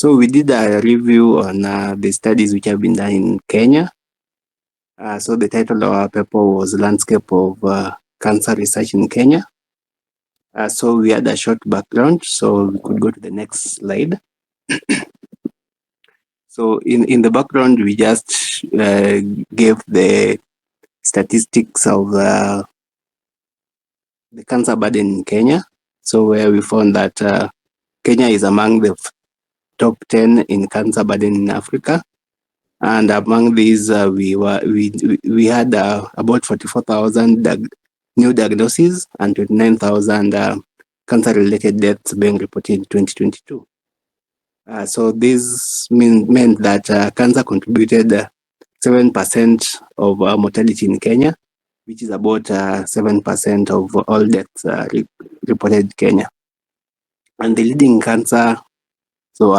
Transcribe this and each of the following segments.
So we did a review on the studies which have been done in Kenya. So the title of our paper was Landscape of Cancer Research in Kenya. So we had a short background, so we could go to the next slide. So in the background, we just gave the statistics of the cancer burden in Kenya. So where we found that Kenya is among the top 10 in cancer burden in Africa. And among these, we had about 44,000 new diagnoses and 29,000 cancer-related deaths being reported in 2022. So this meant that cancer contributed 7% of mortality in Kenya, which is about 7% of all deaths reported in Kenya. And the leading cancer, so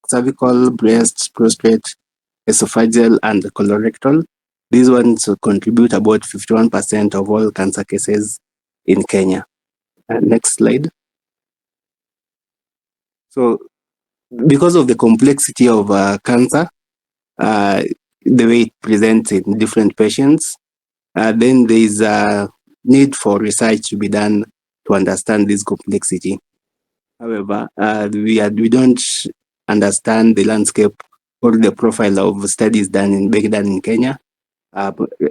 cervical, breast, prostate, esophageal, and colorectal. These ones contribute about 51% of all cancer cases in Kenya. Next slide. So, because of the complexity of cancer, the way it presents in different patients, then there is a need for research to be done to understand this complexity. However, we don't understand the landscape or the profile of studies being done in Kenya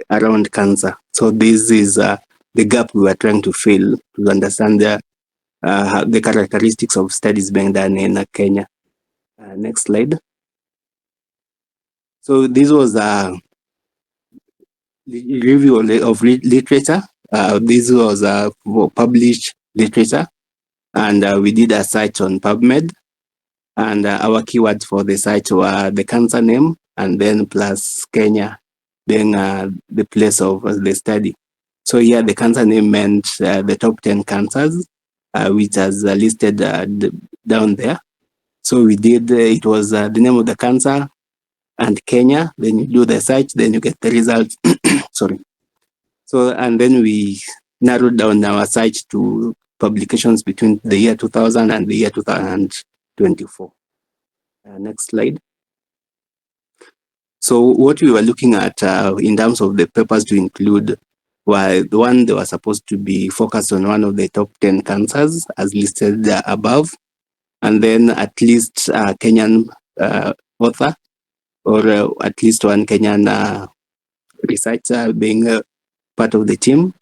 around cancer. So this is the gap we are trying to fill to understand the characteristics of studies being done in Kenya. Next slide. So this was a review of literature. This was published literature, and we did a search on PubMed. And our keywords for the search were the cancer name and then plus Kenya being the place of the study. So here the cancer name meant the top 10 cancers, which is listed down there. So we did, it was the name of the cancer and Kenya. Then you do the search, then you get the results. Sorry. So, and then we narrowed down our search to publications between the year 2000 and the year 2024. Next slide. So what we were looking at in terms of the papers to include were the one they were supposed to be focused on one of the top 10 cancers as listed above, and then at least a Kenyan author or at least one Kenyan researcher being part of the team.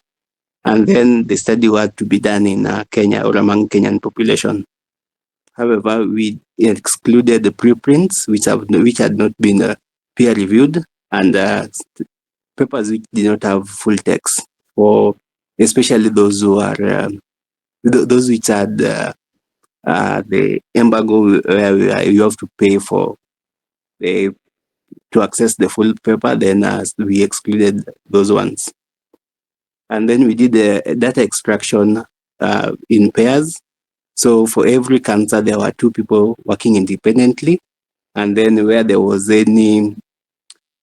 And then the study had to be done in Kenya or among Kenyan population. However, we excluded the preprints which had not been peer reviewed and papers which did not have full text, for especially those who are those which had the embargo where you have to pay for to access the full paper. Then we excluded those ones. And then we did the data extraction in pairs. So for every cancer, there were 2 people working independently. And then where there was any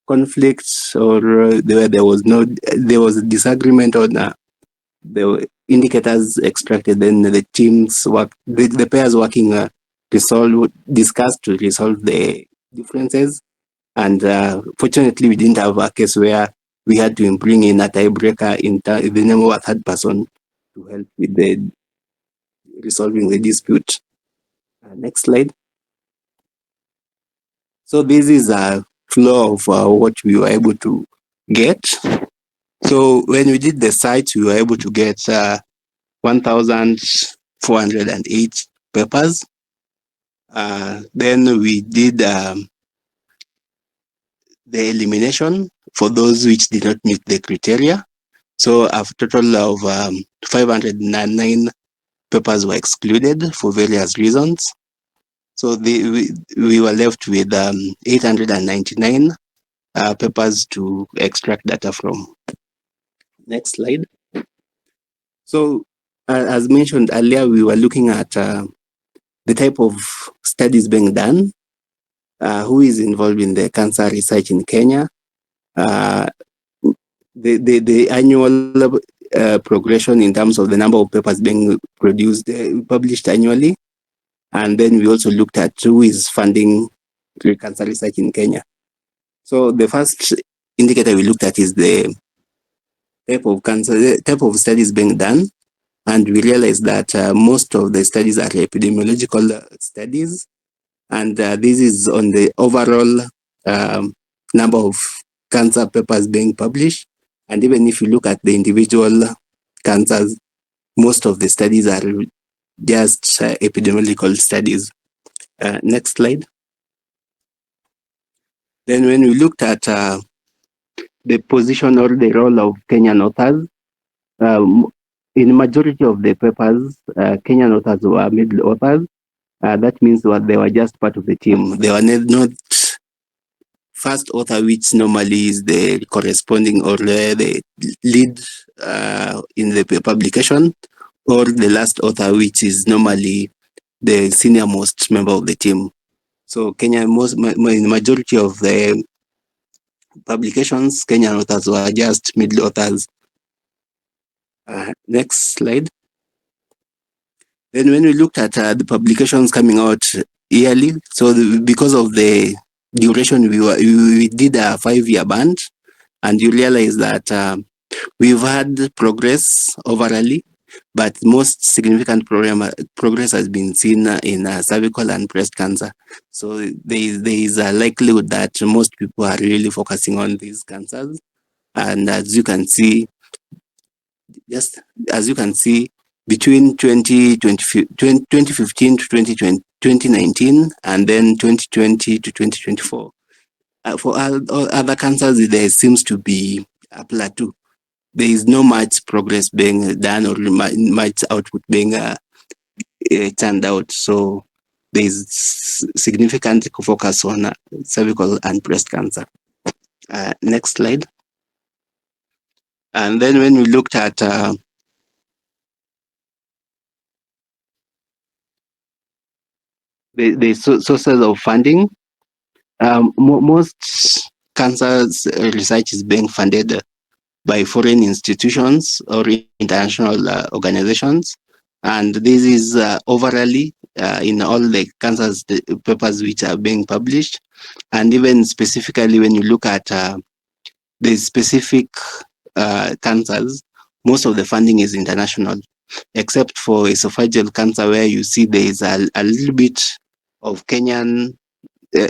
conflict or where there was a disagreement on the indicators extracted, then the teams the pairs working discussed to resolve the differences. And fortunately, we didn't have a case where we had to bring in a tiebreaker in the name of a third person to help with the resolving the dispute. Next slide. So this is a flow of what we were able to get. So when we did the search, we were able to get 1,408 papers. Then we did the elimination for those which did not meet the criteria. So a total of 509 papers were excluded for various reasons. So we were left with 899 papers to extract data from. Next slide. So as mentioned earlier, we were looking at the type of studies being done, who is involved in the cancer research in Kenya, the annual progression in terms of the number of papers being published annually, And then we also looked at who is funding cancer research in Kenya. So the first indicator we looked at is the type of studies being done. And we realized that most of the studies are epidemiological studies. And this is on the overall um, number of cancer papers being published. And even if you look at the individual cancers, most of the studies are just epidemiological studies. Next slide. Then when we looked at the position or the role of Kenyan authors, um, in majority of the papers, Kenyan authors were middle authors. That means that they were just part of the team. They were not first author, which normally is the corresponding or the lead in the publication, or the last author, which is normally the senior most member of the team. So Kenya, in majority of the publications, Kenyan authors were just middle authors. Next slide. Then when we looked at the publications coming out yearly, so because of the duration, we did a 5-year band, and you realize that we've had progress overall, but most significant progress has been seen in cervical and breast cancer. So there is a likelihood that most people are really focusing on these cancers. And as you can see, just as you can see, between 2015 to 2019, and then 2020 to 2024. For all other cancers, there seems to be a plateau. There is no much progress being done or much output being turned out. So there is significant focus on cervical and breast cancer. Next slide. And then when we looked at the sources of funding, most cancer research is being funded by foreign institutions or international organizations. And this is overall in all the cancer papers which are being published. And even specifically when you look at the specific cancers, most of the funding is international, except for esophageal cancer, where you see there is a little bit of Kenyan uh,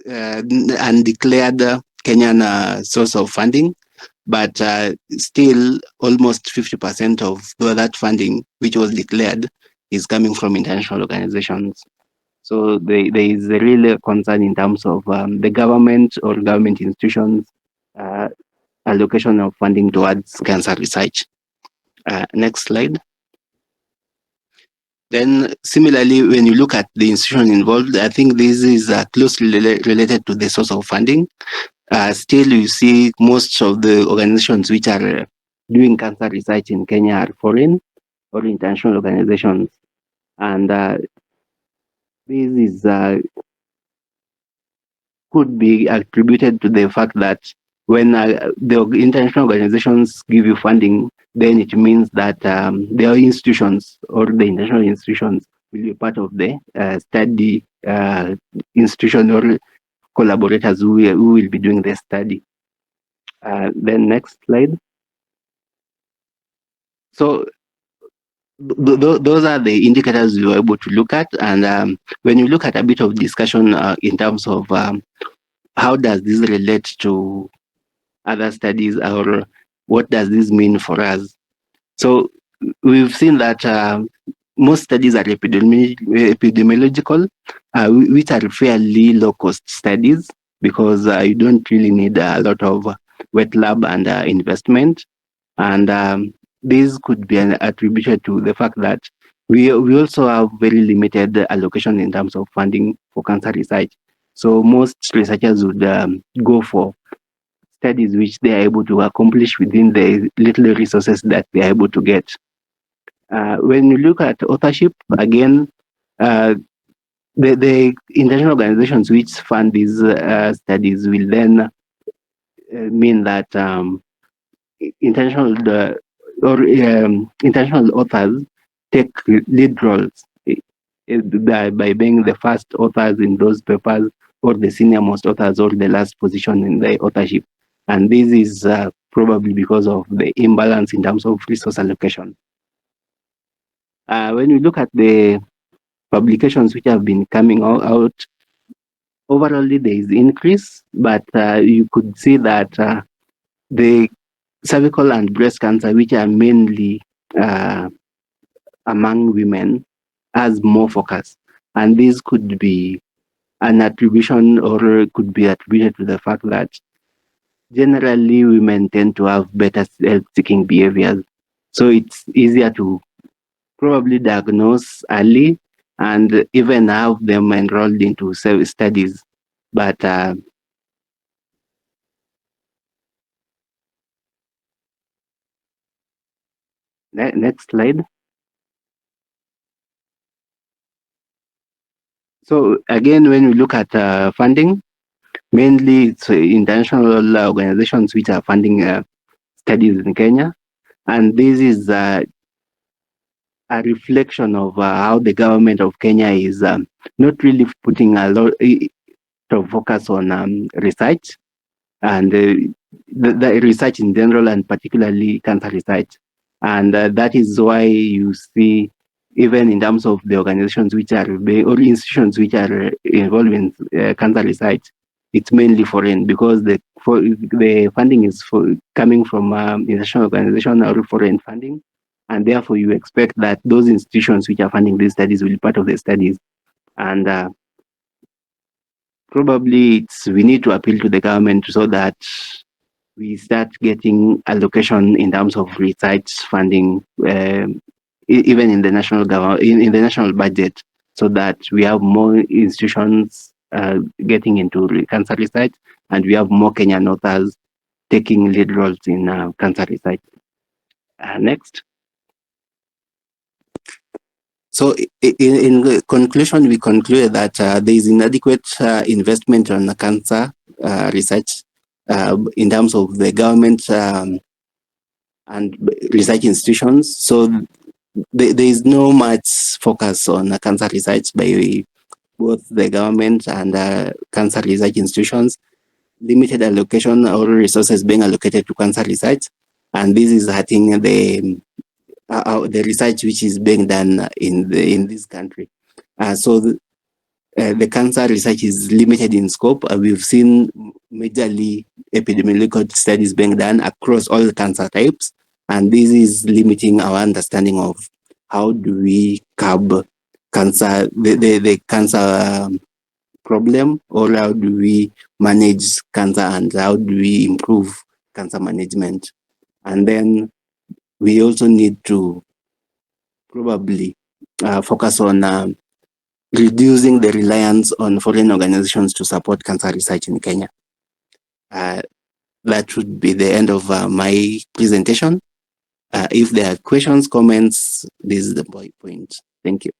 undeclared Kenyan source of funding, but still almost 50% of that funding, which was declared, is coming from international organizations. So there is a real concern in terms of the government or government institutions uh, allocation of funding towards cancer research. Next slide. Then similarly, when you look at the institution involved, I think this is closely related to the source of funding. Still, you see most of the organizations which are doing cancer research in Kenya are foreign or international organizations. And this is could be attributed to the fact that when the international organizations give you funding, then it means that their institutions or the international institutions will be part of the study institution or collaborators who will be doing the study. Then next slide. So those are the indicators we were able to look at. And when you look at a bit of discussion in terms of how does this relate to other studies, or what does this mean for us? So we've seen that most studies are epidemiological, which are fairly low cost studies because you don't really need a lot of wet lab and investment. And this could be attributed to the fact that we also have very limited allocation in terms of funding for cancer research. So most researchers would go for studies which they are able to accomplish within the little resources that they are able to get. When you look at authorship, again, the international organizations which fund these studies will then mean that international or international authors take lead roles by being the first authors in those papers, or the senior most authors, or the last position in the authorship. And this is probably because of the imbalance in terms of resource allocation. When we look at the publications which have been coming out, overall there is increase, but you could see that the cervical and breast cancer, which are mainly among women, has more focus. And this could be an attribution, or could be attributed to the fact that generally women tend to have better self-seeking behaviors. So it's easier to probably diagnose early and even have them enrolled into studies. But next slide. So again, when we look at funding, mainly it's international organizations which are funding studies in Kenya. And this is a reflection of how the government of Kenya is not really putting a lot of focus on research, and the research in general, and particularly cancer research. And that is why you see, even in terms of the organizations which are, or institutions which are involved in cancer research, it's mainly foreign, because the funding is coming from international organization or foreign funding. And therefore you expect that those institutions which are funding these studies will be part of the studies. And probably we need to appeal to the government so that we start getting allocation in terms of research funding, even in the national government, in the national budget, so that we have more institutions getting into cancer research, and we have more Kenyan authors taking lead roles in cancer research. Next. So in conclusion, we conclude that there is inadequate investment on cancer research in terms of the government and research institutions. So there is no much focus on cancer research by both the government and cancer research institutions. Limited allocation or resources being allocated to cancer research, and this is hurting the research which is being done in this country. The cancer research is limited in scope. We've seen majorly epidemiological studies being done across all the cancer types, and this is limiting our understanding of how do we curb cancer, the cancer problem, or how do we manage cancer, and how do we improve cancer management. And then we also need to probably focus on reducing the reliance on foreign organizations to support cancer research in Kenya. That would be the end of my presentation. If there are questions, comments, this is the point. Thank you.